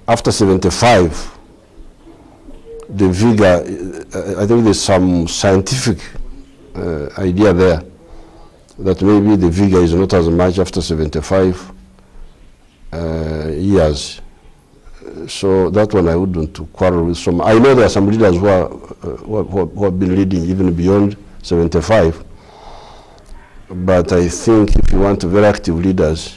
after 75, the vigor, I think there's some scientific idea there that maybe the vigor is not as much after 75 years. So that one I wouldn't quarrel with some. I know there are some leaders who have been leading even beyond 75. But I think if you want very active leaders,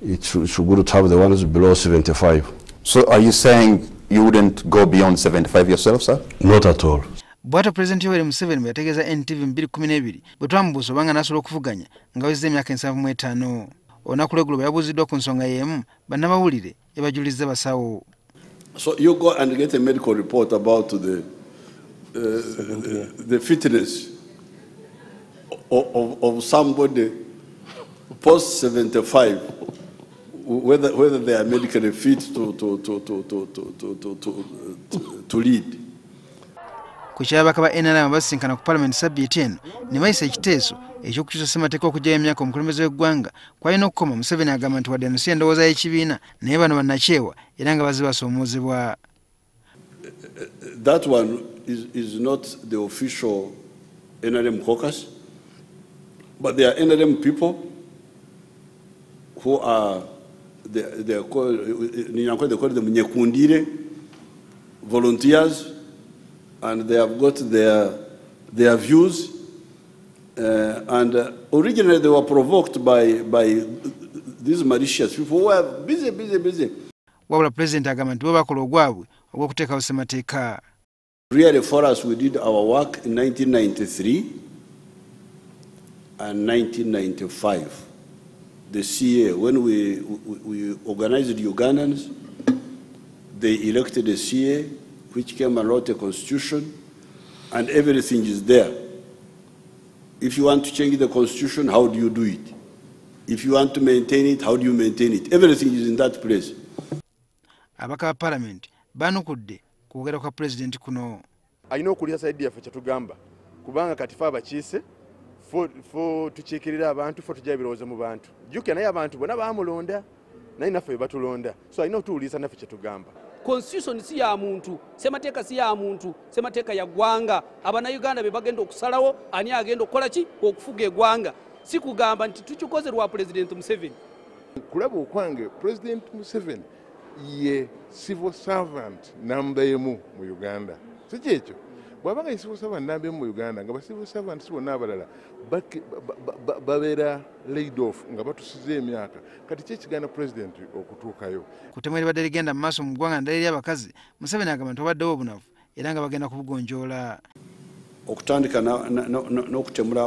it should good to have the ones below 75. So are you saying you wouldn't go beyond 75 yourself, sir? Not at all. Bw'atyo Pulezidenti Yoweri Museveni yategeeza NTV 212 bwe twamubuuza obanga n'asobola okuvuganya nga awezezza emyaka 75. Olunaku lw'eggulo bwe yabuuziddwa ku nsonga y'emu bannamawulire yabajulizza basawo. So you go and get a medical report about the fitness of somebody post 75, whether they are medically fit to lead. Ku kyabaka ba NRM basisinkana ku Parliament Sabbiiti eno ne bayisa ekiteeso eky'okukyusa ssemateeka okugyayo emyaka omukulembeze w'eggwanga kwalina okukoma. Museveni agamba nti wadde si endowooza y'ekibiina naye bano bannakyewa era nga bazze basoomoozebwa. That one is not the official NRM caucus, but there are NRM people who are they call them nyekundire volunteers, and they have got their views. And originally they were provoked by these malicious people who were busy. Wabula President agamba nti bo bakola ogwabwe ogw'okuteekawo ssemateeka. Really, for us, we did our work in 1993 and 1995. The CA, when we organized the Ugandans, they elected a CA, which came and wrote a constitution, and everything is there. If you want to change the constitution, how do you do it? If you want to maintain it, how do you maintain it? Everything is in that place. Abaka ba Parliament banukudde kwogera kwa President kuno. Alina okulya saidi yaffe ky'okugamba kubanga kati fe abakiise fo tukiikirira abantu fo tujja ebirowoozo mu bantu. Jjukira naye abantu bonna baamulonda naye naffe batuulonda, so alina otuwuliriza naffe kyetugamba. Constitution si ya muntu, ssemateeka si ya muntu, ssemateeka ya ggwanga. Abannayuganda be bagenda okusalawo ani agenda okukola ki okufuga eggwanga. Si kugamba nti tukikoze lwa Pulezidenti Museveni. Kulaba okwange President Museveni ye civil servant namba emu mu Uganda. Si kyekyo bw'abanga ye civil servant namba emu mu Uganda nga ba civil servant si bonna abalala babeera laid off nga batusize emyaka, kati kyekigana President okutuukayo. Ku ttemu eribadde ligenda mu maaso mu ggwanga ndala eri abakazi, Museveni agamba nti wabaddewo obunafu era nga bagenda kubugonjoola. Okutandika n'okutemula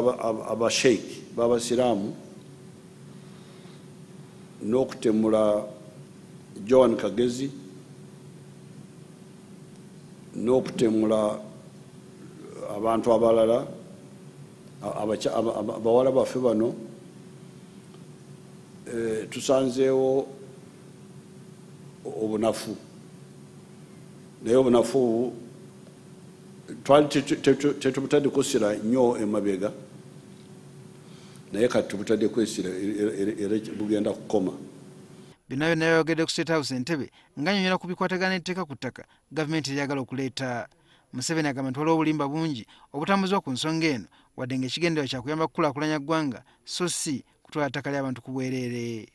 abasheiki b'abasiraamu, n'okutemula Joan Kagezi, n'okutemula abantu abalala abawala baffe bano, tusanzeewo obunafu. Naye obunafu obu twali tetubutadde kusira nnyo emabega, naye kati tubutadde kwesira era bugenda kukoma. Bino byonna byayogedde ku State House Entebbe ng'annyonnyola ku bikwatagana etteeka ku ttaka gavumenti eryagala okuleeta. Museveni agamba nti waliwo obulimba bungi obutambuzibwa ku nsonga eno wadde ng'ekigendererwa kya kuyamba kukulaakulanya ggwanga so si kutwala ttaka ly'abantu ku bwereere.